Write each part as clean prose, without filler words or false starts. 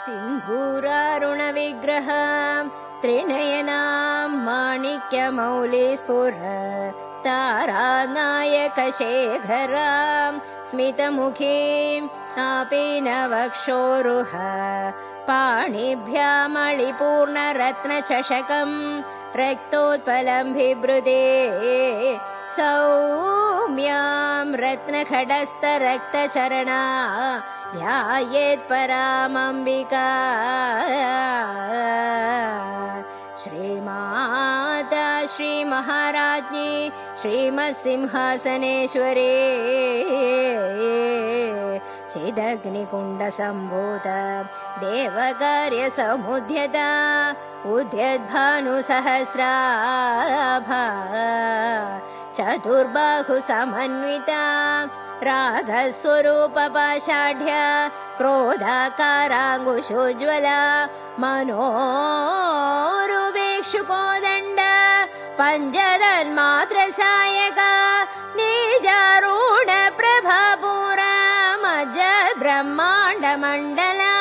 सिन्धूरारुणविग्रहं त्रिनयनां माणिक्यमौलिस्फुर तारानायकशेखरां स्मितमुखीं आपीनवक्षोरुह पाणिभ्यामणिपूर्णरत्नचषकं रक्तोत्पलं बिभृते सौम्यां रत्नखडस्थरक्तचरणा ध्यायेत्परामम्बिका श्रीमाता श्रीमहाराज्ञी श्रीमत्सिंहासनेश्वरी चिदग्निकुण्डसम्भूत देवकार्यसमुद्यता उद्यद्भानुसहस्राभा चतुर्बाहुसमन्विता रागस्वरूपपाषाढ्य क्रोधाकाराङ्कुशोज्ज्वला मनोरुवेक्षुकोदण्ड पञ्चतन्मात्रसायका निजारूढप्रभापूरा मज्जब्रह्माण्डमण्डला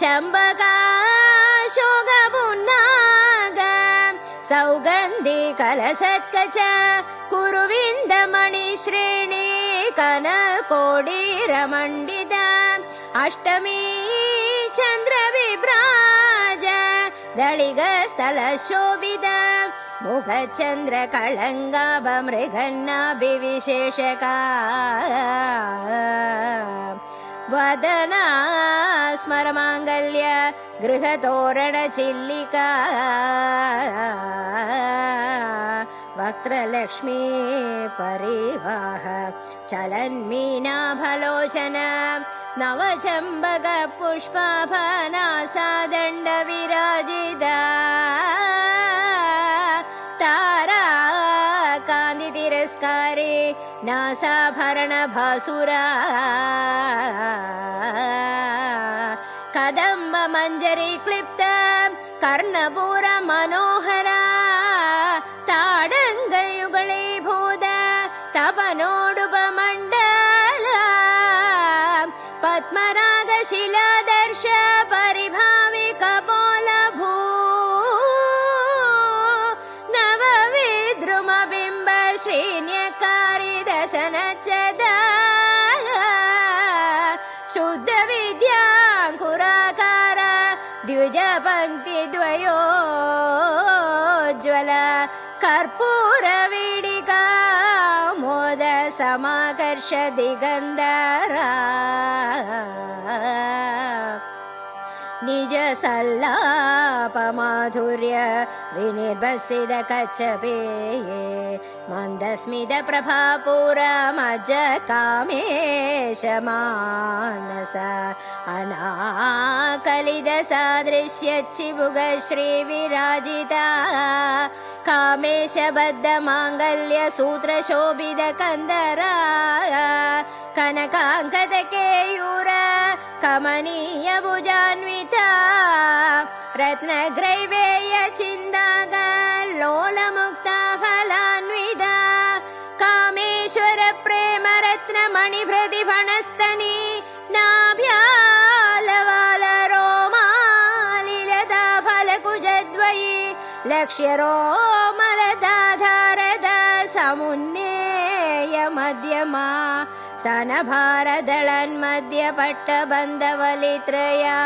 चम्बका शोकपुन्नाग सौगन्धिकलसत्कच कुरुविन्दमणिश्रेणी कनकोडीरमण्डिता अष्टमी चन्द्रविभ्राज दळिगस्थलशोभिता मुखचन्द्रकळङ्गाभमृगन्नाभिविशेषका वदना स्मरमाङ्गल्य गृहतोरणचिल्लिका वक्त्रलक्ष्मी परिवाह चलन्मीनाभलोचन नवचम्बकपुष्पाभनासादण्डविराजिता तारा कान्तितिरस्कारे नासाभरणभासुरा कदम्बमञ्जरी क्लिप्त कर्णपूरमनोहरा ताडङ्गयुगळीभूत तपनोडुपमण्डला पद्मरागशिलादर्श परिभाविकपोलभू नवविद्रुमबिम्ब श्रीन्यकारिदशनच्चदा शुद्धविद्याङ्कुराकार द्विजपङ्क्तिद्वयोज्ज्वल कर्पूरवीडिका मोद समाकर्ष दिगन्धरा निज सल्लापमाधुर्य विनिर्भसित कच्छपेये मन्दस्मित प्रभापूरा मज्ज कामेश मानस अनाकलित सादृश्य चिबुग श्रीविराजिता कामेशबद्ध माङ्गल्य सूत्र शोभित कन्दरा कनकाङ्कद केयूर कमनीय भुजान्विता रत्नग्रैवेय चिन्दाग लोलमुक्ता फलान्विता कामेश्वर प्रेम रत्नमणिभृतिभणस्तनी नाभ्यालवाल रोमालिलता फलकुजद्वयी लक्ष्यरोमलदाधारद समुन्नेय मध्यमा सनभारदळन्मध्य पट्टबन्धवलित्रया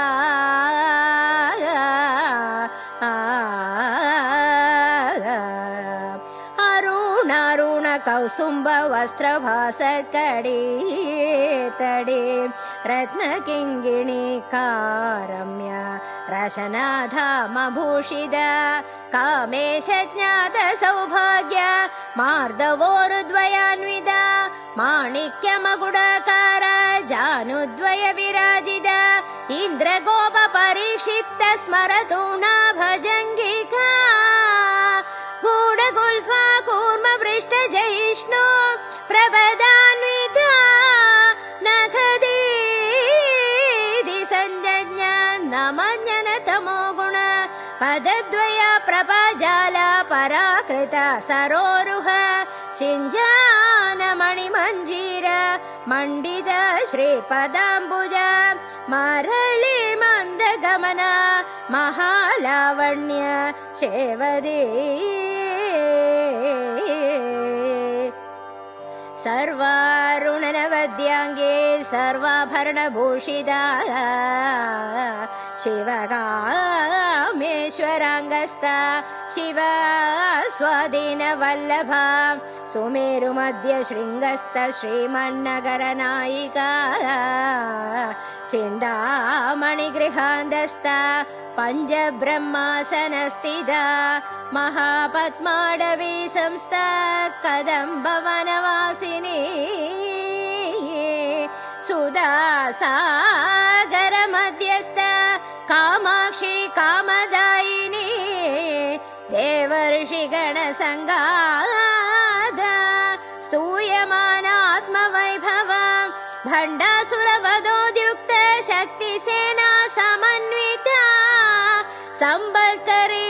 अरुणारुण कौसुम्ब वस्त्रभासकडी तडे रत्नकिङ्गिणी कारम्य रशनाधामभूषित कामेश ज्ञात सौभाग्य मार्दवोरुद्वयान्वित माणिक्यमकुडाकार जानुद्वय विराजित इन्द्रगोप परिक्षिप्त स्मरतूणा भजङ्गिका गूढगुल्फा कूर्मपृष्ठ जयिष्णु प्रभदान्विता नखदीदि संज्ञा नमज्ञन तमो गुण पदद्वय प्रभाजाल पराकृत सरोरुह शिञ्जान मणिमञ्जीर मण्डित ಶ್ರೀಪದಾಂಬುಜ ಮರಳಿ ಮಂದಗಮನ ಮಹಾಲಾವಣ್ಯ ಶೇವದೇ ಸರ್ವಾರುಣನವದ್ಯಾಂಗೆ ಸರ್ವಾಭರಣಭೂಷಿತಾ ಶಿವಕಾಮೇಶ್ವರಾಂಗಸ್ಥ ಶಿವ ಸ್ವಾಧೀನವಲ್ಲಭ ಸುಮೇರುಮಧ್ಯ ಶೃಂಗಸ್ಥ ಶ್ರೀಮನ್ನಗರ ನಾಯಿಕಾ ಚಿಂತಾಮಣಿಗೃಹಾಂಧಸ್ಥ ಪಂಚಬ್ರಹ್ಮಾಸನಸ್ಥಿತ ಮಹಾಪದ್ಮಾಡವಿ ಸಂಸ್ಥ ಕದಂಬವನವಾಸಿನಿ ಸುಧಾಸಾಗರ ಮಧ್ಯಸ್ಥ ಕಾಮಾಕ್ಷಿ ಕಾಮದಾಯಿನಿ ದೇವರ್ಷಿಗಣ ಸಂಗಾದ ಸ್ತೂಯಮಾನಾತ್ಮವೈಭವ ಭಂಡಾಸುರವಧೋದ್ಯುಕ್ತ ಶಕ್ತಿ ಸೇನಾ ಸಮನ್ವಿತ ಸಂಬಲ್ಕರಿ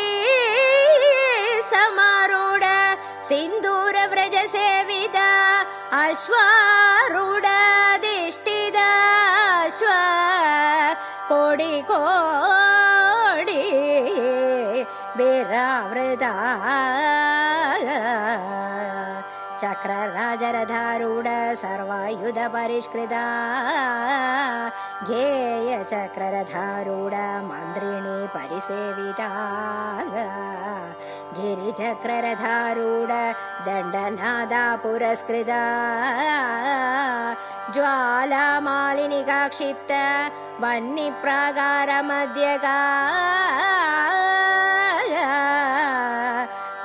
ಸಮಾರೂಢ ಸಿಂಧೂರ ವ್ರಜ ಸೇವಿತ ಅಶ್ವಾರೂಢಾಧಿಷ್ಠಿತ ಅಶ್ವ ಕೋಡಿ ಕೋಡಿ ಬೇರಾವೃತ ಚಕ್ರ ರಾಜರಧಾರೂಢ ಸರ್ವಾಯುಧ ಪರಿಷ್ಕೃತ ಧ್ಯೇಯ ಚಕ್ರರಧಾರೂಢ ಮಂತ್ರಿಣಿ ಪರಿಸೇವಿತ ಗಿರಿಚಕ್ರರಧಾರೂಢ ದಂಡನಾದ ಪುರಸ್ಕೃತ ಜ್ವಾಲಾಮಾಲಿನಿಕಾ ಕ್ಷಿಪ್ತ ವನ್ನಿ ಪ್ರಾಗಾರ ಮಧ್ಯಗಾ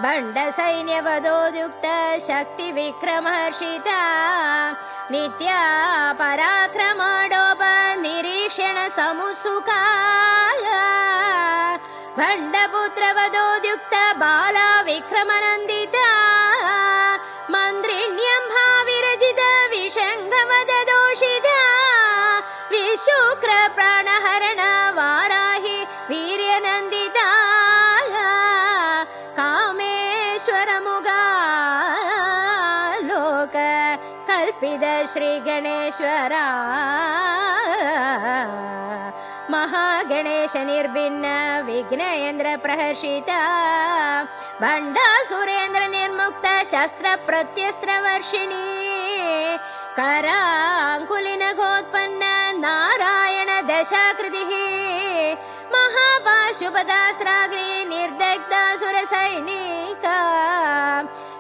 ಬಂಡ ಸೈನ್ಯವಧೋದ್ಯುಕ್ತ ಶಕ್ತಿ ವಿಕ್ರಮಹರ್ಷಿತ ನಿತ್ಯ ಪರಾಕ್ರಮಡೋಪ ನಿರೀಕ್ಷಣ ಸಮುಸುಖ ಭಂಡಪುತ್ರವಧೋದ್ಯುಕ್ತ ಬಾಲ ವಿಕ್ರಮನಂದಿತ ಮಂದ್ರಿಣ್ಯಂಭಾ ವಿರಚಿತ ವಿಷಂಗವದ ದೋಷಿತ ವಿಶುಕ್ರ ಪ್ರಾಣಹರಣ ವಾರಾಹಿ ವೀರ್ಯನಂದಿತ ಕಲ್ಪಿತ ಶ್ರೀ ಗಣೇಶ್ವರ ಮಹಾಗಣೇಶ ನಿರ್ಭಿನ್ನ ವಿಘ್ನೇಂದ್ರ ಪ್ರಹರ್ಷಿತ ಭಂಡಾಸುರೇಂದ್ರ ನಿರ್ಮುಕ್ತ ಶಸ್ತ್ರ ಪ್ರತ್ಯಸ್ತ್ರ ವರ್ಷಿಣಿ ಕರಾಂಕುಲಿನ ಗೋತ್ಪನ್ನ ನಾರಾಯಣ ದಶಾಕೃತಿ ಮಹಾಪಾಶುಪದಾಸ್ತ್ರಾಗ್ನಿ ನಿರ್ದಗ್ಧಾಸುರ ಸೈನಿಕ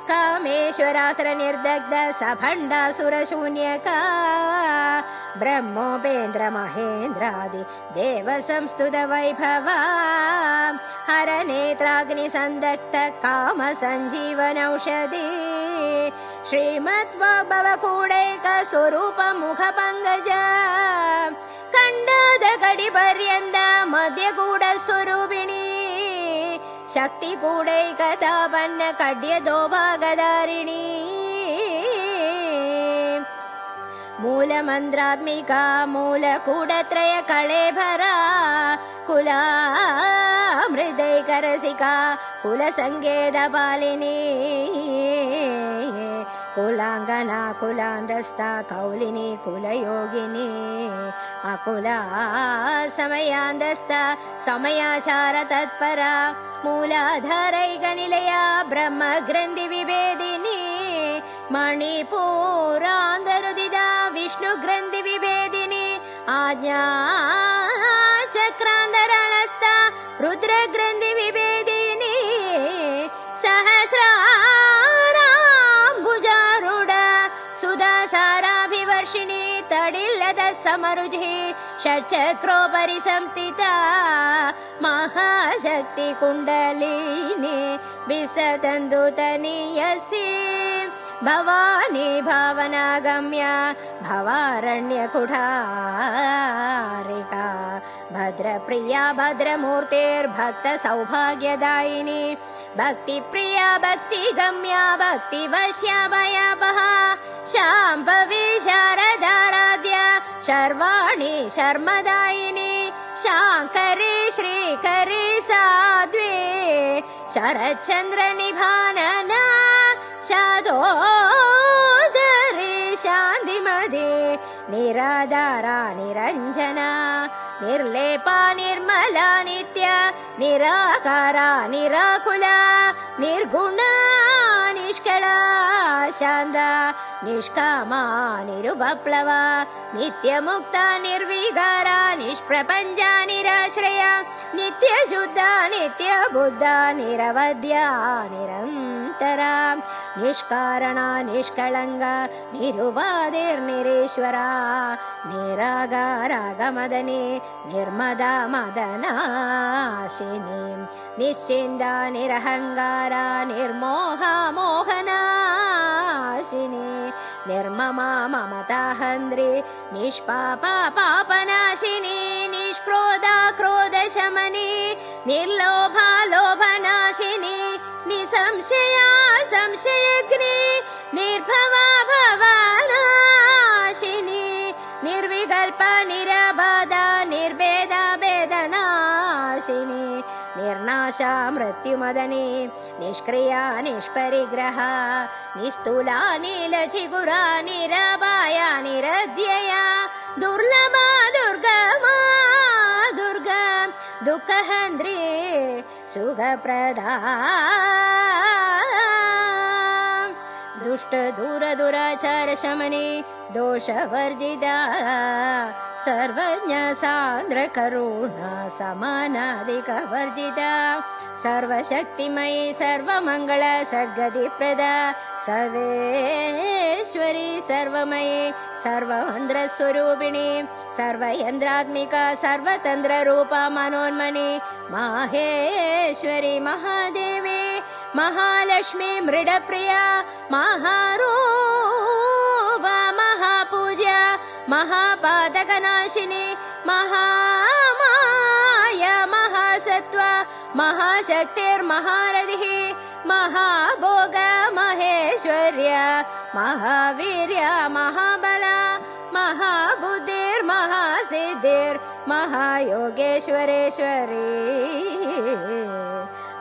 ಕಾಮೇಶ್ವರಾಸುರ ನಿರ್ದಗ್ಧ ಸಭಂಡಾಸುರ ಶೂನ್ಯಕ ಬ್ರಹ್ಮೋಪೇಂದ್ರ ಮಹೇಂದ್ರಾದಿ ದೇವ ಸಂಸ್ತುತ ವೈಭವ ಹರ ನೇತ್ರಾಗ್ನಿ ಸಂದಗ್ಧ ಕಾಮ ಸಂಜೀವನೌಷಧಿ ಶ್ರೀಮದ್ಭವ ಕೂಡೈಕ ಸ್ವರೂಪ ಮುಖ ಪಂಗಜ ಖಂಡದ ಗಡಿ ಪರ್ಯಂತ ಮಧ್ಯಗೂಢ ಸ್ವರೂಪಿಣಿ ಶಕ್ತಿ ಕೂಡೈಕತಾಪನ್ನ ಕಡ್ಯ ದೋಭಾಗಧಾರಿಣಿ ಮೂಲ ಮಂತ್ರಾತ್ಮಿಕ ಮೂಲ ಕೂಡತ್ರಯ ಕಳೇಭರ ಕುಲ ಮೃದೈಕರಸಿಕ ಕುಲ ಸಂಗೇದ ಪಾಲಿನಿ ಕುಲಾಂಗನ ಕುಲಾಂಧಸ್ಥ ಕೌಲಿನಿ ಕುಲಯೋಗಿನಿ ಅಕುಲ ಸಮಯಾಂಧಸ್ಥ ಸಮಯಾಚಾರ ತತ್ಪರ ಮೂಲಾಧಾರೈಕ ನಿಲಯ ಬ್ರಹ್ಮ ಗ್ರಂಥಿ ವಿಭೇದಿನಿ ಮಣಿಪೂರಾಂಧರುದಿದ ವಿಷ್ಣು ಗ್ರಂಥಿ ವಿಭೇದಿನಿ ಆಜ್ಞಾ ಚಕ್ರಾಂಧರಳಸ್ಥ ರುದ್ರ ಗ್ರಂಥಿ ವಿಭೇದಿನಿ ಸಹಸ್ರಾಂಬುಜಾರೂಢ ಸುಧಾಸಾರಾಭಿವರ್ಷಿಣಿ ತಡಿಲ್ಲದ ಸಮರುಜಿ ಷಟ್ಚಕ್ರೋಪರಿ ಸಂಸ್ಥಿತ ಮಹಾಶಕ್ತಿ ಕುಂಡಲಿನಿ ಬಿಸತಂದು ತನಿಯಸಿ ಭವಾನಿ ಭಾವನಾಗಮ್ಯ ಭವಾರಣ್ಯ ಕುಠಾರಿಕಾ ಭದ್ರಪ್ರಿಯ ಭದ್ರಮೂರ್ತಿರ್ಭಕ್ತ ಸೌಭಾಗ್ಯದಾಯಿನಿ ಭಕ್ತಿ ಪ್ರಿಯ ಭಕ್ತಿ ಗಮ್ಯ ಭಕ್ತಿ ವಶ್ಯ ಭಯಾಪಹ ಶಾಂಭವಿ ಶಾರದಾರಾಧ್ಯ ಶರ್ವಾಣಿ ಶರ್ಮದಾಯಿನಿ ಶಾಂಕರಿ ಶ್ರೀಕರಿ ಸಾಧ್ವಿ ಶರಚಂದ್ರ ನಿಭಾನನ ಶಾದೋದರಿ ಶಾಂತಿಮದೆ निराधारा निरञ्जना निर्लेपा निर्मला नित्या निराकारा निराकुला निर्गुणा निष्कला शान्ता निष्कामा निरुपप्लवा नित्यमुक्ता निर्विकारा निष्प्रपञ्चा निराश्रया नित्यशुद्धा नित्यबुद्धा निरवध्या निरन्तरा निष्कारणा निष्कळङ्गा निरुपाधिर्निरीश्वरा निरागारागमदने निर्मदा मदनाशिनी निश्चिन्ता निरहङ्कारा निर्मोहा मोहनाशिनी निर्ममा ममताहन्द्री निष्पापा पापनाशिनी निष्क्रोधा क्रोधशमनी निर्लोभा लोभनाशिनी निसंशया संशयग्नि निर्भवा भवनाशिनी निर्विकल्पा निरबाधा निर्भेदा भेदनाशिनी निर्नाशा मृत्युमदने निष्क्रिया निष्परिग्रहा निस्तूला नीलचिगुरा निरबाया निरध्यया दुर्लभा दुर्गमा दुर्गा दुःखहन्द्री सुखप्रदा दुष्ट दूर दुराचार शमने दोषवर्जिता सर्वज्ञ सान्द्र करुणा समानाधिकवर्जिता सर्वशक्तिमयी सर्वमङ्गल सद्गतिप्रदा सर्वेश्वरी सर्वमयी सर्वमन्त्रस्वरूपिणी सर्वयन्त्रात्मिका सर्वतन्त्ररूपा मनोन्मणि माहेश्वरी महादेवी महालक्ष्मी मृडप्रिया महारूपा महापूज्या महापातकनाशिनी महामाया महासत्त्वा महाशक्तिर्महारथिः महाभोग महेश्वर्या महावीर्या महाबला महाबुद्धिर्महासिद्धिर्महायोगेश्वरेश्वरी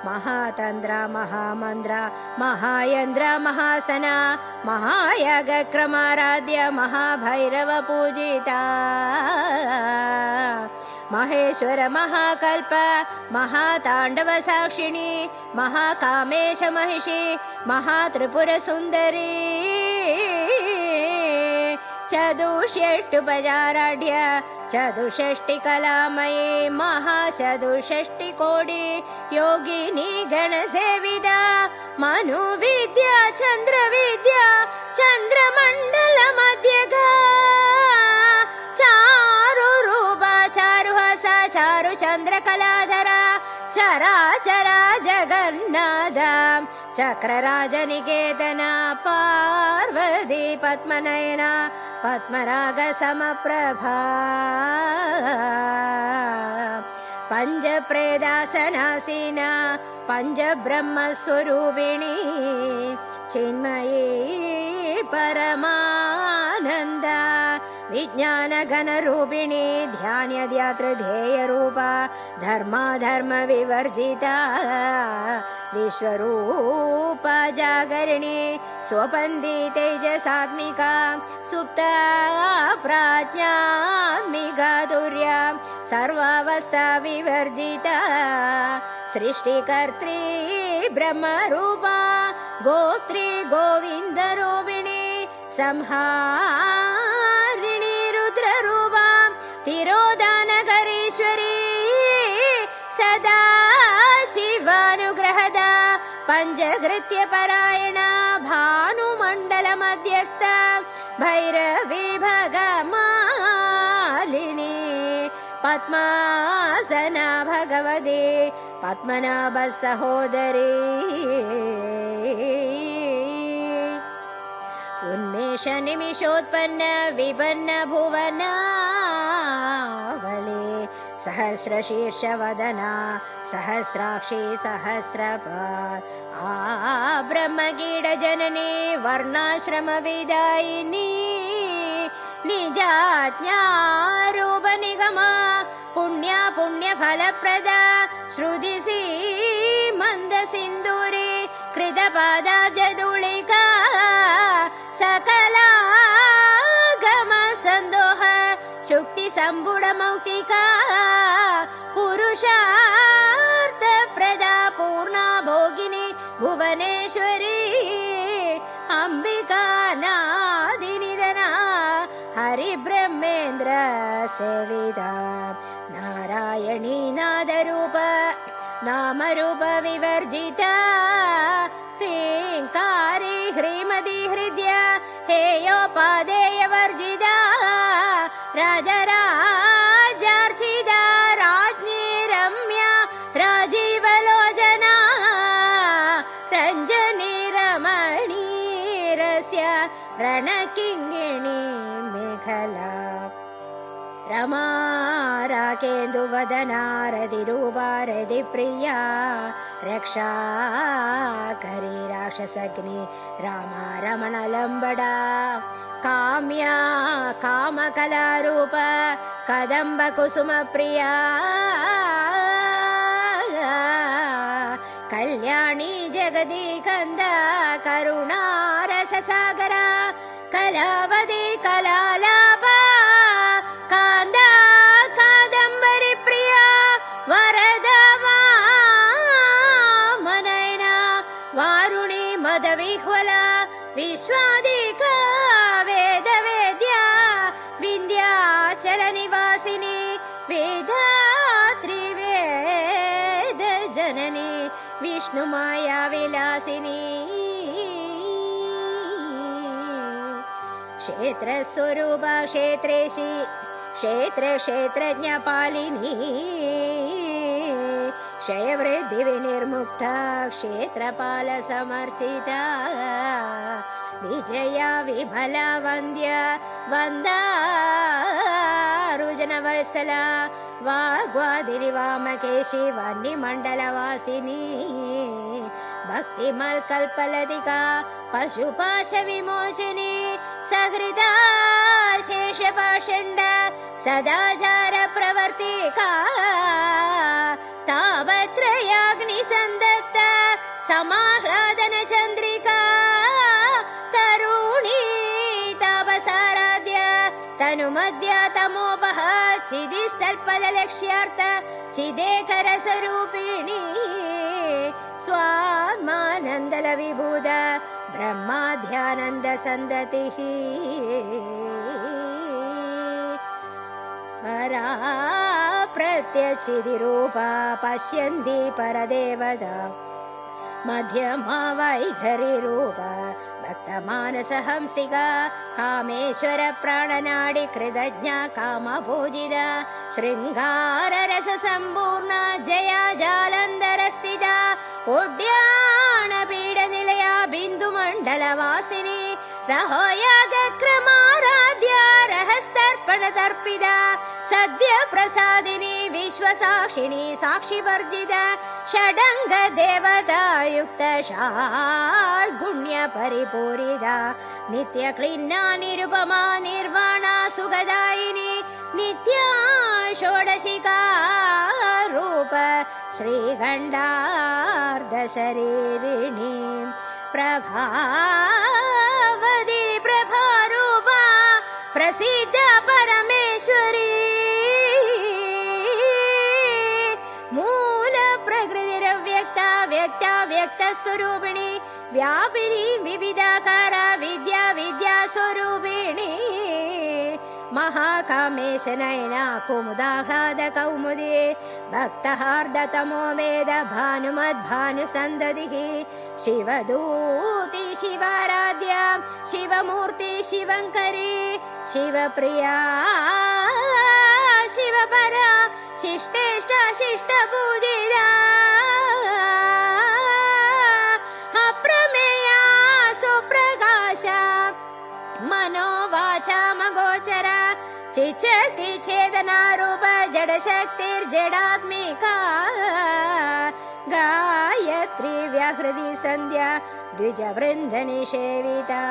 महातंद्र महामंद्र महायंद्र महासना महायागक्रमाराध्य महाभैरव पूजिता महेश्वर महाकल्प महातांडव साक्षिणी महाकामेश महिषी महात्रिपुर सुंदरी चतुष्षष्टुपचाराढ्य चतुष्षष्टि कलामये महाचतुष्षष्टि कोटि योगिनी गणसेविता मनुविद्या चन्द्रविद्या चन्द्रमण्डल मध्यगा चारुरूपा चारुहसा चारुचन्द्रकलाधरा चराचरा जगन्नाथ चक्रराजनिकेतना पार्वती पद्मनयना पद्मराग समप्रभा पञ्चप्रेदासनासीना पञ्चब्रह्मस्वरूपिणी चिन्मयी परमानन्दा विज्ञानघनरूपिणी ध्यानध्यातृध्येयरूपा धर्माधर्म विवर्जिता विश्वरूपा जागरिणी स्वपन्दी तेजसात्मिका सुप्ता प्राज्ञात्मिका तुर्या सर्वावस्था विवर्जिता सृष्टिकर्त्री ब्रह्मरूपा गोत्री गोविन्दरूपिणी संहारिणी रुद्ररूपा तिरोधानकरीश्वरी सदा शिवानुग्रहदा पञ्चकृत्य परायणा भानुमण्डल मध्यस्थ भैरवी भगमालिनी पद्मासना भगवती पद्मनाभ सहोदरी उन्मेष निमिषोत्पन्न विपन्न भुवनावली सहस्रशीर्ष वदना सहस्राक्षी सहस्रपाद ब्रह्मगीड जननी वर्णाश्रम विदायिनी निजाज्ञारूप निगमा पुण्य पुण्य फलप्रदा श्रुति मंद सिंदूरी कृतपादाब्जधूलिका सकलागम संदो शुक्ति सम्बुडमौक्तिका पुरुषार्थ प्रदा पूर्णा भोगिनी भुवनेश्वरी अंबिका नादिनिधना हरिब्रह्मेन्द्र सेविता नारायणी नादरूप नामरूप विवर्जिता ह्रीङ्कारी ह्रीमती हृदय हेयोपादेय वर्जिता राजराजार्चिता राज्ञी रम्या राजीवलोचना रञ्जनी रमणीरस्य रणकिङ्गिणी मेखला रमा राकेन्दुवदना रतिरूपा रतिप्रिया रक्षाकरी राक्षसग्नि रामा रमणलम्बडा काम्या कामकलारूप कदम्ब कुसुमप्रिया कल्याणी जगदी कंद करुणा रससागरा कलावती कलालापा कांदा कादंबरी प्रिया वरदवा मनयना वारुणी मदविह्वला विश्वादिका वेदवेद्या विंध्याचल निवासिनी वेदात्री वेद जननी विष्णु माया विलासिनी क्षेत्र स्वरूप क्षेत्रेशी क्षेत्र क्षेत्रज्ञपालिनी क्षयवृद्धि विनिर्मुक्ता क्षेत्रपाल समर्चिता विजया विभला वन्द्य वन्दारुजनवत्सला वाग्वादिरिवामकेशी वह्निमण्डलवासिनी भक्तिमल्कल्पलतिका पशुपाश विमोचनी सहृदा शेषपाषण्ड सदाचार प्रवर्तिका तावत्रयाग्निसन्दग्ध समाह्लादन चन्द्रिका तरुणी तापसाराध्य तनुमध्य तमोपह चिदिस्तल्पदलक्ष्यार्थ चिदेकरसरूपिणी स्वात्मानन्दल विभूत ब्रह्माध्यानन्द सन्दतिः परा प्रत्यचिदिरूपा पश्यन्ति परदेवता मध्यमा वैखरिरूपा भक्तमानसहंसिका कामेश्वर प्राणनाडि कृतज्ञा कामभोजिता शृङ्गाररससम्पूर्णा जया जालन्धरस्थिता उड्याणपीडनिलया बिन्दुमण्डलवासिनी रहोयागक्रमाराध्या रहस्तर्पणतर्पिता सद्य प्रसादिनी विश्वसाक्षिणी साक्षिवर्जिता षडङ्ग देवता युक्त षड्गुण्य परिपूरिता नित्यक्लिन्ना निरुपमा निर्वाणा सुखदायिनी नित्या षोडशिका रूप श्रीगण्डार्धशरीरिणी प्रभावती प्रभारूपा प्रसिद्ध परमेश्वरी मूल प्रकृतिरव्यक्ता व्यक्ता व्यक्तस्वरूपिणी व्यापिनी विविधाकार विद्या विद्या स्वरूपिणी महाकामेश नयना कुमुदाह्लाद कौमुदी भक्तहार्दतमो वेद भानुमद्भानुसन्दतिः शिवदूती शिवाराध्या शिवमूर्ति शिवङ्करी शिवप्रिया शिवपरा शिष्टेष्टा शिष्टपूजिता अप्रमेया सुप्रकाशा मनोवाचा मगोचरा चिचति चेतनारूप जडशक्तिर्जडात्मिका गायत्री व्याहृदि सन्ध्या द्विजवृन्दनिषेविता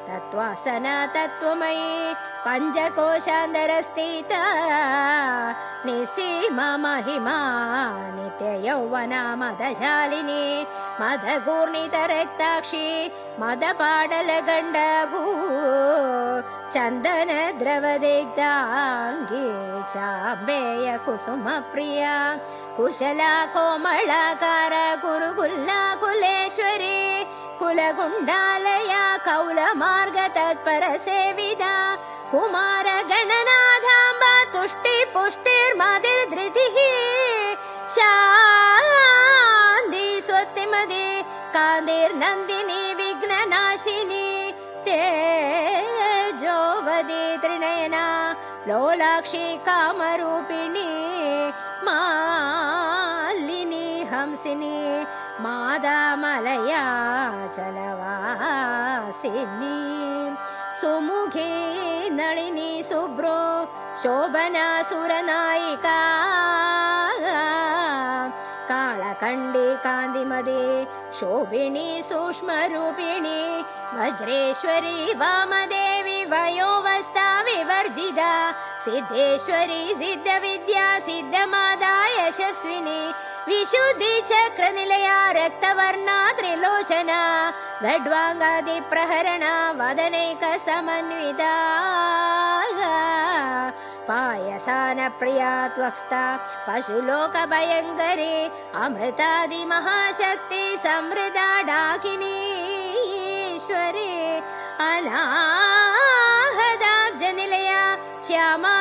तत्त्वासना तत्त्वमयी पञ्चकोशान्तरस्थिता निसीमा महिमा नित्ययौवना मदशालिनी मदगूर्णितरक्ताक्षी मदपाडलगण्डभू चन्दन द्रवदिग्धाङ्गी चाम्बेय कुसुम प्रिया कुशला कोमलाकार गुरुकुल्ला कुलेश्वरी कुलगुण्डालया कौलमार्ग तत्पर सेविदा कुमार गणनाथाम्बा तुष्टि पुष्टिर्मतिर्धृतिः शान्ति स्वस्तिमदे कान्तिर्नन्दिनी विघ्ननाशिनी तेजोवदी त्रिनयना लोलाक्षी कामरूपिणी मालिनी हंसिनी मादामलया चलवासिनी सुमुखी नलिनी शुभ्रो शोभना सुरनायिका कालकण्डी कान्तिमदे शोभिनी सूक्ष्मरूपिणी वज्रेश्वरी वामदेवी वयोवस्था विवर्जिता सिद्धेश्वरी सिद्धविद्या सिद्धमादा यशस्विनी विशुद्धि चक्रनिलया रक्तवर्णा त्रिलोचना गड्वाङ्गादि प्रहरणा वदनैक समन्विता पायसान प्रिया त्वक्स्ता पशुलोक भयङ्करी अमृतादि महाशक्ति समृदा डाकिनीश्वरी अनाहदाब्जनिलया श्यामा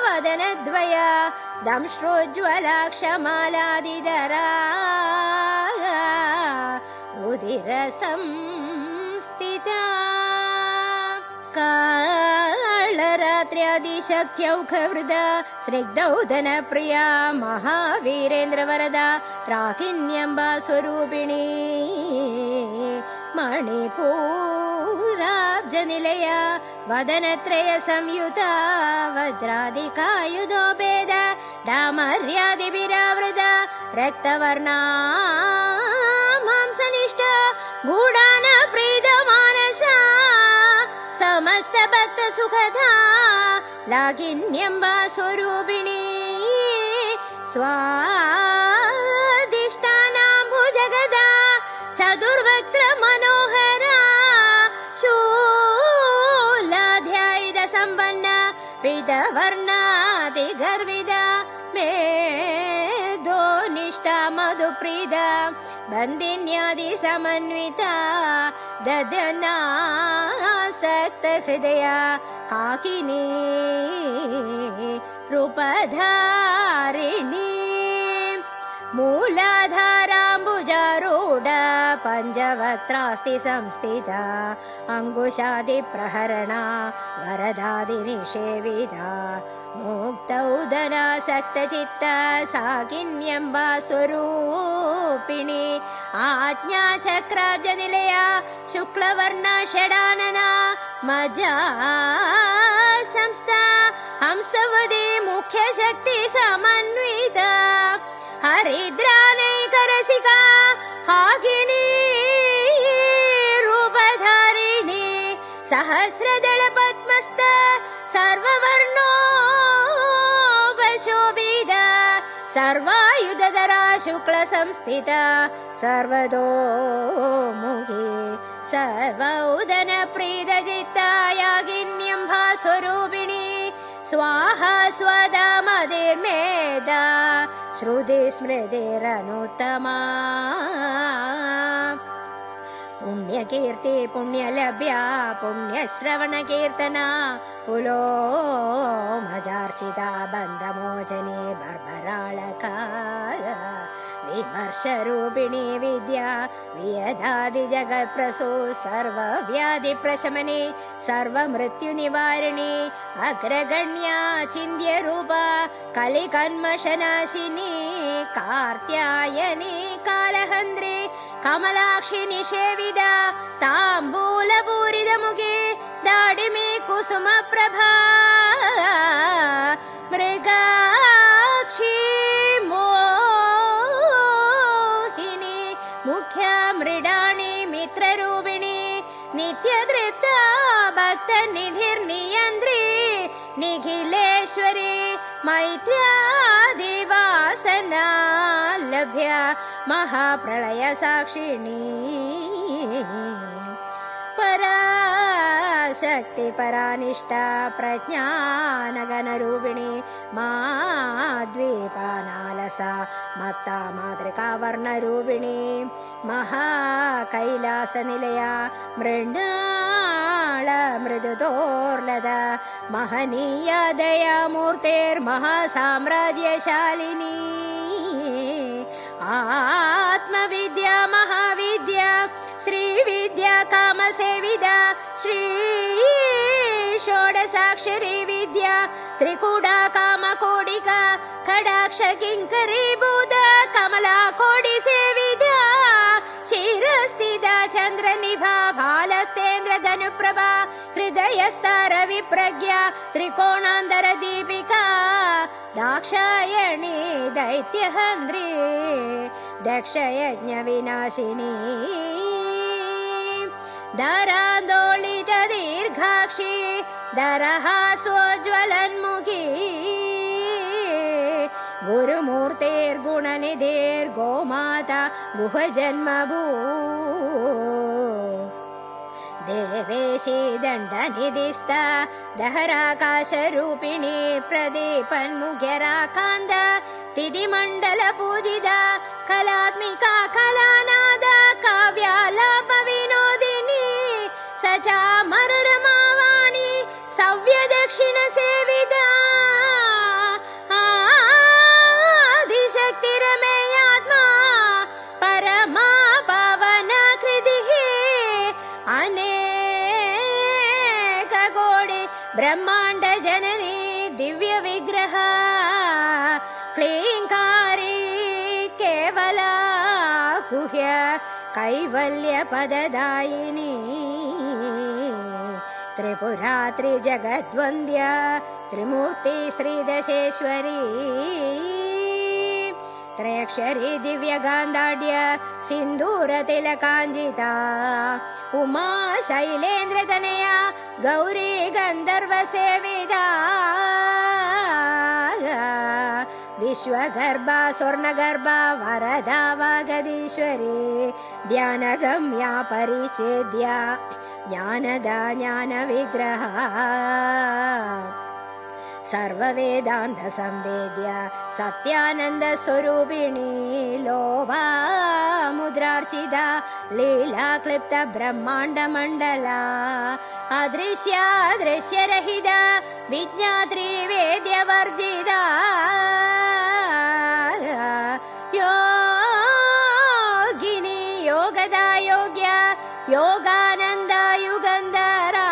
वदनद्वया दंश्रोज्ज्वला क्षमालादिधरा रुधिरसंस्थिता कालरात्र्यादिशक्त्यौखवृदा स्निग्धौदनप्रिया महावीरेन्द्रवरदा राकिन्यम्बा स्वरूपिणी मणिपूराब्जनिलया वदनत्रय संयुता वज्रादिकायुधोपेद डामर्यादिभिरावृता रक्तवर्णा मांसनिष्ठा गूढान प्रीतमानसा समस्त भक्त सुखदा लागिन्यम्बा स्वरूपिणी स्वादिष्टानां भुजगदा चतुर्वक्त्र मनोहरा शूलाध्यायुध संपन्न पीतवर्णादिगर्विदा मेधो निष्ठा मधुप्रीदा बन्दिन्यादि समन्विता ददनासक्त हृदया काकिनी रूपधारिणी मूलाधाराम्बुजारूढ पञ्चवक्त्रास्ति संस्थिता अङ्कुशादिप्रहरणा वरदादिनिषेविता मुक्तौदनासक्तचित्ता साकिन्यम्बा स्वरूपिणी आज्ञाचक्राब्जनिलया शुक्लवर्णा षडानना मजा संस्था हंसवदे मुख्यशक्ति समन्विता हरिद्रानैकरसिका हागिनी रूपधारिणी सहस्रदल पद्मस्थ सर्ववर्णोपशोभिता सर्वायुधधरा शुक्ल संस्थिता सर्वतोमुखी सर्वौदन प्रीतचित्ता यागिन्यम्भा स्वरूपिणी स्वाहा स्वदा मदिर्मेधा श्रुति स्मृतिरनुत्तमा पुण्यकीर्ति पुण्यलभ्या पुण्यश्रवणकीर्तना पुलोमजार्चिता बन्धमोचने बर्बराळका विमर्शरूपिणी विद्या वियदादि जगत्प्रसू सर्वव्याधिप्रशमने सर्वमृत्युनिवारिणी अग्रगण्या चिन्त्यरूपा कलिकन्मषनाशिनी कार्त्यायनी कालहन्द्री कमलाक्षि निषेविदा ताम्बूलपूरितमुखे दाडिमे कुसुमप्रभा मृगाक्षी मोहिनी मुख्या मृडाणी मित्ररूपिणी नित्यतृप्ता भक्तनिधिर्नियन्त्री निखिलेश्वरी मैत्र्यादिवासना लभ्य महाप्रलय साक्षिणी परा शक्तिपरानिष्ठा प्रज्ञानगणरूपिणी माद्वीपानालसा मत्ता मातृकावर्णरूपिणी महाकैलासनिलया मृणाल मृदुदोर्लदा महनीया दयामूर्तेर्महासाम्राज्यशालिनी आत्मविद्या महाविद्या श्रीविद्या कामसेविदा श्री षोडशाक्षरी विद्या त्रिकूटा कामकोटिका कडाक्ष किङ्करीभूत कमला कोटिसेविदा क्षीरस्थिता चन्द्रनिभा भालस्तेन्द्रधनुप्रभा हृदयस्था रविप्रज्ञा त्रिकोणान्तरदीपिका दाक्षायणी दैत्यहन्त्री दक्षयज्ञविनाशिनी धरान्दोलित दीर्घाक्षी दरहासोज्ज्वलन्मुखी गुरुमूर्तेर्गुणनिधिर्गोमाता गुहजन्मभू देवेशी दण्डनिधिस्था दहराकाशरूपिणी प्रदीपन्मुख्यराकान्त तिथिमण्डलपूजिता कलात्मिका कलानादा काव्यालापविनोदिनी सचामररमावाणी सव्यदक्षिणसेविता आदिशक्तिरमेयात्मा परमा पावनाकृतिः अनेककोटि ब्रह्माण्ड जननी दिव्य विग्रह क्लीङ्कारी केवला गुह्य कैवल्य पददायिनी त्रिपुरा त्रिजगद्वन्द्य त्रिमूर्ति श्रीदशेश्वरी त्रयक्षरी दिव्यगान्धाढ्य सिन्दूरतिलकाञ्जिता उमा शैलेन्द्रतनया गौरी गन्धर्वसेविता विश्वगर्भा स्वर्णगर्भा वरदा वागदीश्वरी ध्यानगम्या परिच्छेद्या ज्ञानदा ज्ञानविग्रहा सर्ववेदान्त संवेद्य सत्यानंद स्वरूपिणी लोभा मुद्रार्चिता लीला क्लिप्त ब्रह्मांड मंडला अदृश्या दृश्यरहिता विज्ञात्री वेद्य वर्जिता योगिनी योगदा योग्य योगानंद युगंधरा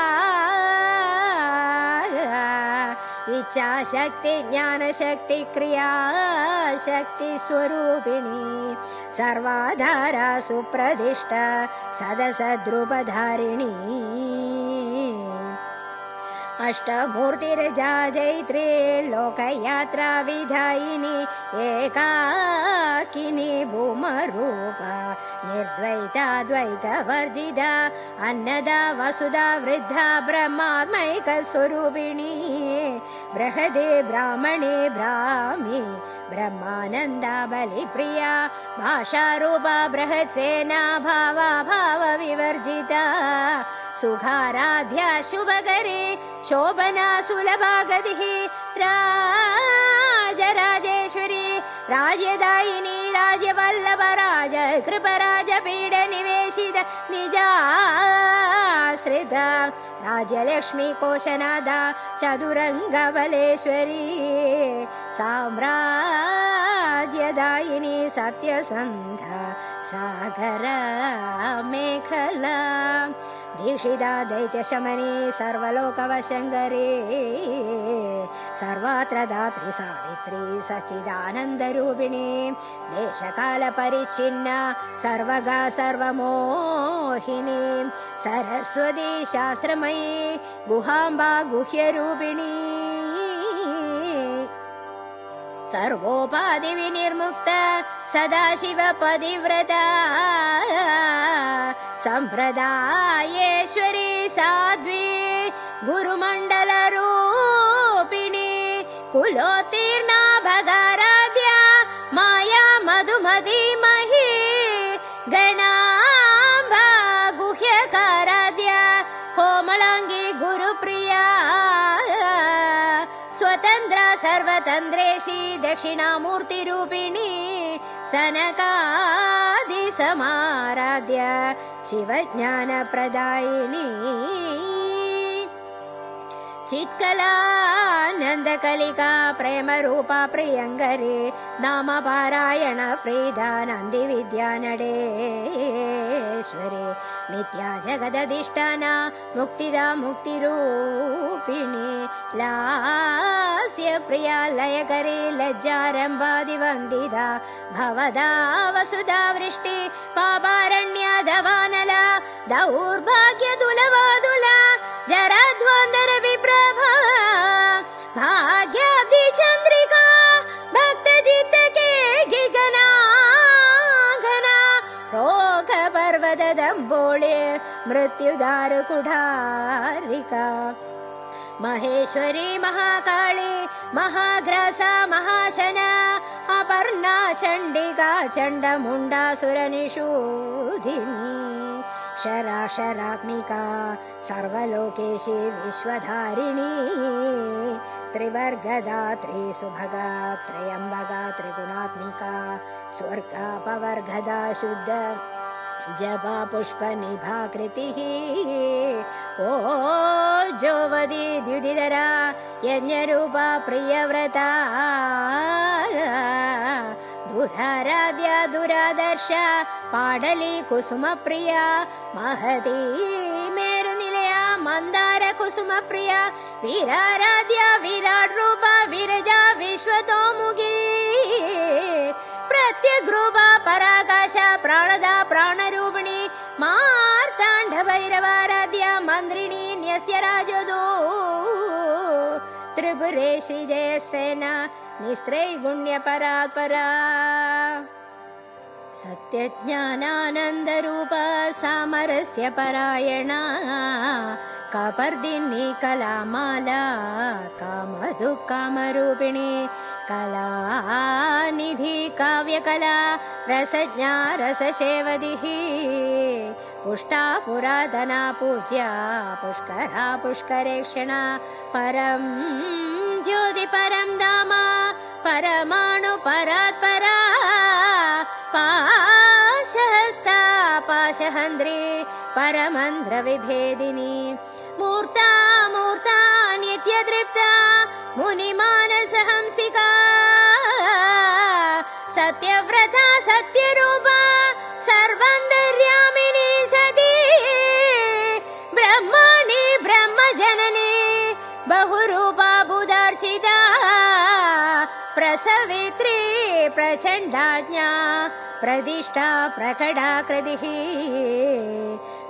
इच्छा शक्ति ज्ञान शक्ति क्रिया शक्ति स्वरूपिणी सर्वाधारा सुप्रदिष्टा सदसद्रूपधारिणी अष्टमूर्तिर्जा जैत्री लोकयात्रा विधायिनी एकाकिनी भूमरूपा निर्द्वैता द्वैत वर्जिता अन्नदा वसुधा वृद्धा ब्रह्मात्मैक स्वरूपिणी बृहदे ब्राह्मणे ब्राह्मी ब्रह्मानंदा बलिप्रिया भाषारूपा बृहत्सेना भावा भाव विवर्जिता सुखाराध्या शुभकरी शोभना सुलभा गतिः राजराजेश्वरी राजदायिनी राजवल्लभ राज कृपराज पीड निवेशित निजाश्रिता राजलक्ष्मी कोशनादा चतुरंगबलेश्वरी साम्राज्यदायिनी सत्यसन्धा सागर मेखला दीक्षिता दैत्यशमनी सर्वलोकवशङ्करी सर्वत्र दात्री सावित्री सच्चिदानन्दरूपिणी देशकालपरिच्छिन्ना सर्वगा सर्वमोहिनी सरस्वती शास्त्रमयी गुहाम्बा गुह्यरूपिणी सर्वोपाधि विनिर्मुक्त सदाशिव पतिव्रता संप्रदायेश्वरी साध्वी गुरुमंडल रूपिणी कुलोत्तीर्णा भगाराध्या माया मधुमती मही गणाम्बा गुह्यकाराध्या कोमलांगी स्वतन्त्रा सर्वतन्त्रेशी दक्षिणामूर्तिरूपिणी सनकादिसमाराध्य शिवज्ञानप्रदायिनी चित्कलानन्दकलिका प्रेमरूपा प्रियङ्करी नामपारायण प्रीदा नन्दिविद्यानडेश्वरी नित्या जगदधिष्ठाना मुक्तिदा मुक्तिरूपिणी लास्यप्रिया लयकरी लज्जारम्भादिवन्दिता भवदा वसुधा वृष्टि पापारण्यादवानला दौर्भाग्यदुलवादुला जराध्वान्दर विप्रभा भाग्याब्धि चन्द्रिका भक्तचित्त के गिगना घना रोग पर्वत दम्बोळे मृत्युदारुकुठारिका महेश्वरी महाकाली महाग्रासा महाशना अपर्णा चण्डिका चण्डमुण्डासुरनिषूदिनी शराशरात्मिका सर्वलोकेशी विश्वधारिणी त्रिवर्गदा त्रिसुभगा त्र्यम्बगा त्रिगुणात्मिका स्वर्गापवर्गदा शुद्ध जपा पुष्पनिभाकृतिः ओ जोवदी द्युतिधरा यज्ञरूपा प्रियव्रता दुराराध्या दुरादर्श पाडली कुसुमप्रिया महती मेरुनिलया मन्दार कुसुमप्रिया वीराराध्या विराट रूपा विरजा विश्वतोमुखी प्रत्यग्रूपा पराकाश प्राणदा प्राणरूपिणी मार्ताण्ड भैरवाराध्या मन्त्रिणी न्यस्य राजदो त्रिपुरेशी जयसेना निस्त्रैगुण्यपरात्परा सत्यज्ञानानन्दरूपा सामरस्य परायणा कापर्दिनी कलामाला कामदुःकामरूपिणी कलानिधि काव्यकला रसज्ञा रससेवदिः पुष्टा पुरातना पूज्या पुष्करा पुष्करेक्षणा परं ज्योति परं धाम परमाणु परात्परा पाशहस्ता पाशहन्द्री परमन्त्र विभेदिनी मूर्ता मूर्ता नित्यतृप्ता मुनिमानसहंसिका सत्यव्रता सत्यरूपा सर्वन्तर्यामिनी सती ब्रह्माणि ब्रह्मजननी बहुरूपा बुधार्चिता प्रसवित्री प्रचण्डाज्ञा प्रतिष्ठा प्रकटाकृतिः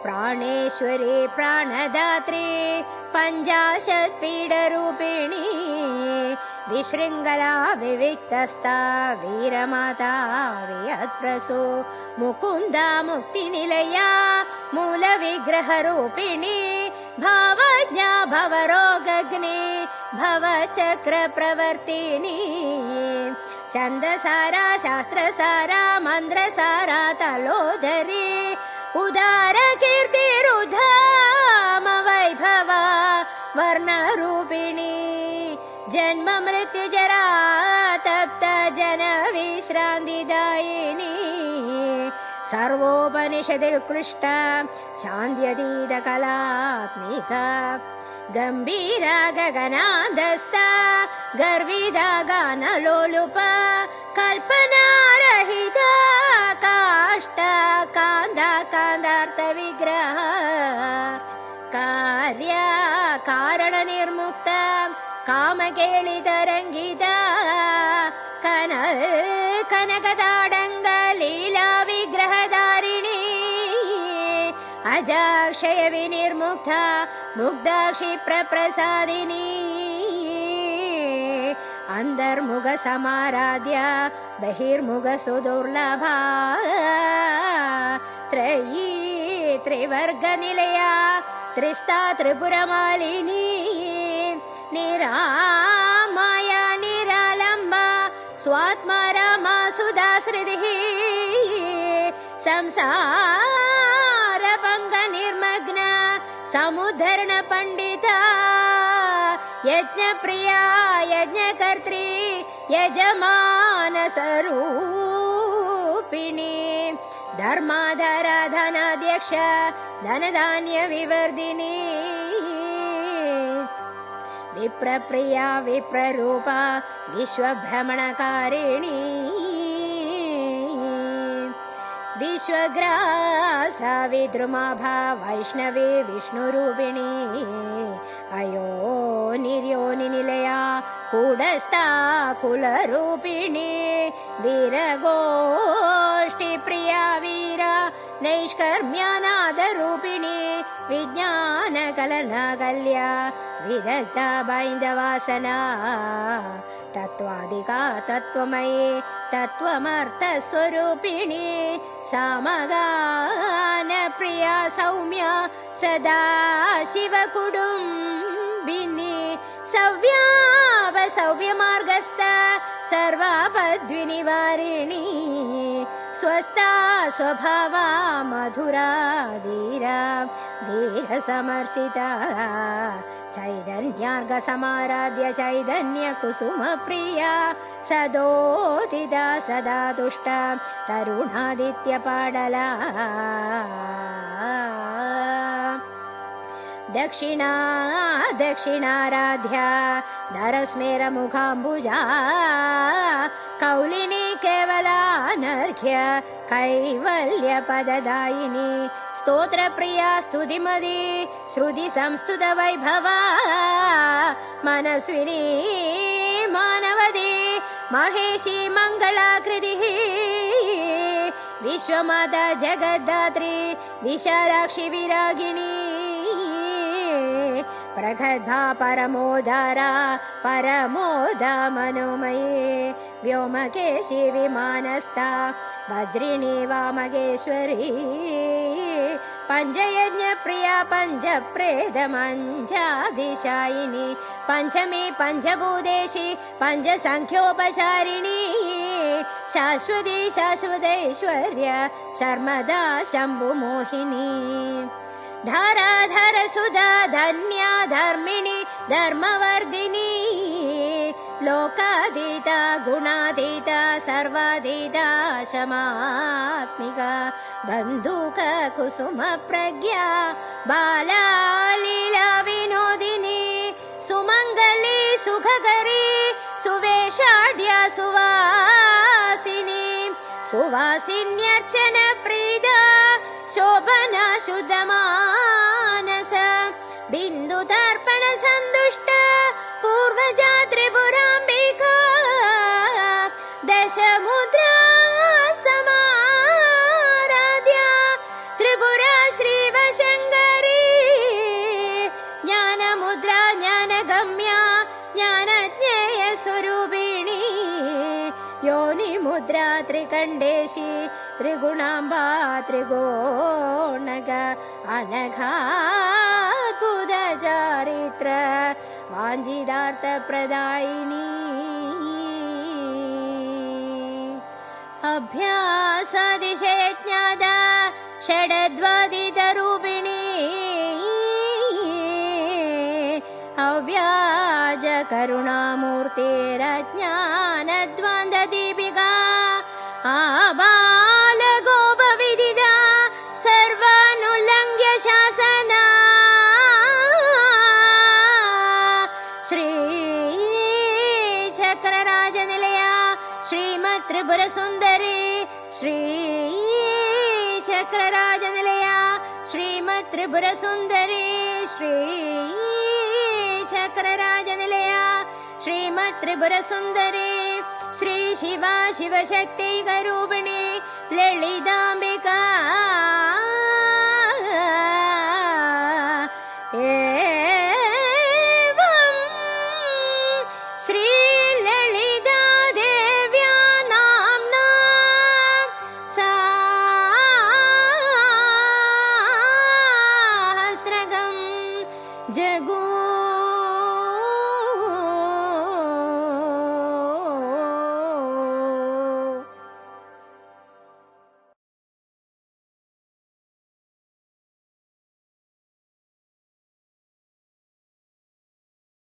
प्राणेश्वरी प्राणदात्री पञ्चाशत्पीडरूपिणी विशृङ्खला विविक्तस्था वीरमाता वियत्प्रसो मुकुन्दा मुक्तिनिलया मूलविग्रहरूपिणी भावज्ञा भवरोगग्नि भवचक्रप्रवर्तिनी छन्दसारा शास्त्रसारा मन्त्रसारा तलोदरी उदारकीर्तिरुधाम वैभवा वर्णरूपिणी जन्म मृत्युजरा तप्त जन विश्रान्तिदायिनी सर्वोपनिषदिर्कृष्ट शान्त्यतीत कलात्मिका गम्भीरा गगनादस्ता गर्विदा गानलोलुपा कल्पनारहिता काष्ठ कान्दा कान्दार्थविग्रह कार्य कारणनिर्मुक्ता कामकेलितरङ्गिता कनकताडङ्ग लीला विग्रहधारिणी अजाक्षय विनिर्मुक्ता मुग्धाक्षि प्रप्रसादिनी अन्तर्मुख समाराध्या बहिर्मुख सुदुर्लभा त्रयी त्रिवर्गनिलया त्रिस्ता त्रिपुरमालिनी निरामाया निरालम्बा स्वात्मा रामा सुधाश्रितिः संसारभङ्ग समुद्धरण पंडिता यज्ञप्रिया यज्ञकर्त्री यजमानस्वरूपिणी धर्माधारा धनाध्यक्ष धनधान्य विवर्धिनी विप्रप्रिया विप्ररूपा विश्वभ्रमणकारिणी विश्वग्रासा विद्रुमाभा वैष्णवी विष्णुरूपिणी अयो निर्योनिनिलया कूटस्था कुलरूपिणी वीरगोष्ठिप्रिया वीरा नैष्कर्म्यानादरूपिणी विज्ञानकलनाकल्या विदग्धा बैन्दवासना तत्त्वादिका तत्त्वमयी तत्त्वमर्थस्वरूपिणी सामगानप्रिया सौम्या सदा शिवकुटुम्बिनी सव्यावसव्यमार्गस्थ सर्वापद्विनिवारिणी स्वस्था स्वभावा मधुरा धीरा धीरसमर्चिता चैतन्यार्घसमाराध्य चैतन्य कुसुम प्रिया सदोदिता सदा तुष्टा तरुणादित्य पाडला दक्षिणा दक्षिणाराध्या धरस्मेर मुखाम्बुजा कौलिनी केवलानर्घ्य कैवल्य पददायिनी स्तोत्र प्रिया स्तुतिमदी श्रुति संस्तुत वैभवा मनस्विनी मानवदी महेशी मंगलाकृति विश्वमाता जगद्धात्री विशालाक्षि विरागिणी प्रगल्भा परमोदारा परमोदा मनोमये व्योमकेशी विमानस्था वज्रिणी वामगेश्वरी पंचयज्ञ प्रिया पंचप्रेदमञ्जादिशायिनी पंचमी पंचभूतेशी पंचसंख्योपचारिणी शाश्वती शाश्वतैश्वर्य शर्मदा शम्भुमोहिनी धराधर सुधा धन्या धर्मिणी धर्मवर्धिनी लोकातीता गुणातीता सर्वातीता शमात्मिका बंधुक कुसुम प्रज्ञा बाला लीला विनोदिनी सुमंगली सुखकरी सुवेशाढ्या सुवासिनी सुवासिन्यर्चन प्रीता शोभना शुद्धमानस बिन्दुतर्पण सन्तुष्ट पूर्वजा त्रिपुराम्बिका दशमुद्रा समाराध्या त्रिपुरा श्रीवशङ्करी ज्ञानमुद्रा ज्ञानगम्या ज्ञानज्ञेय स्वरूपिणी योनिमुद्रा त्रिकण्डेशी त्रिगुणाम्बा त्रिगोणग अनघाद्भुत चारित्र वाञ्छितार्थ प्रदायिनी अभ्यासादिशयज्ञादा षडद्वादितरूपिणी अव्याज करुणामूर्तेरज्ञानद्वान्ददीपिका आबाल गोपविदिता सर्वानुल्लङ्घ्य शासना श्री चक्रराजनिलया श्रीमत्त्रिपुरसुन्दरी श्री चक्रराजनिलया श्रीमत्त्रिपुरसुन्दरी श्री चक्रराजनिलया श्रीमत्त्रिपुरसुन्दरी श्री शिवा शिवशक्तिकरूपिणी ललिताम्बिका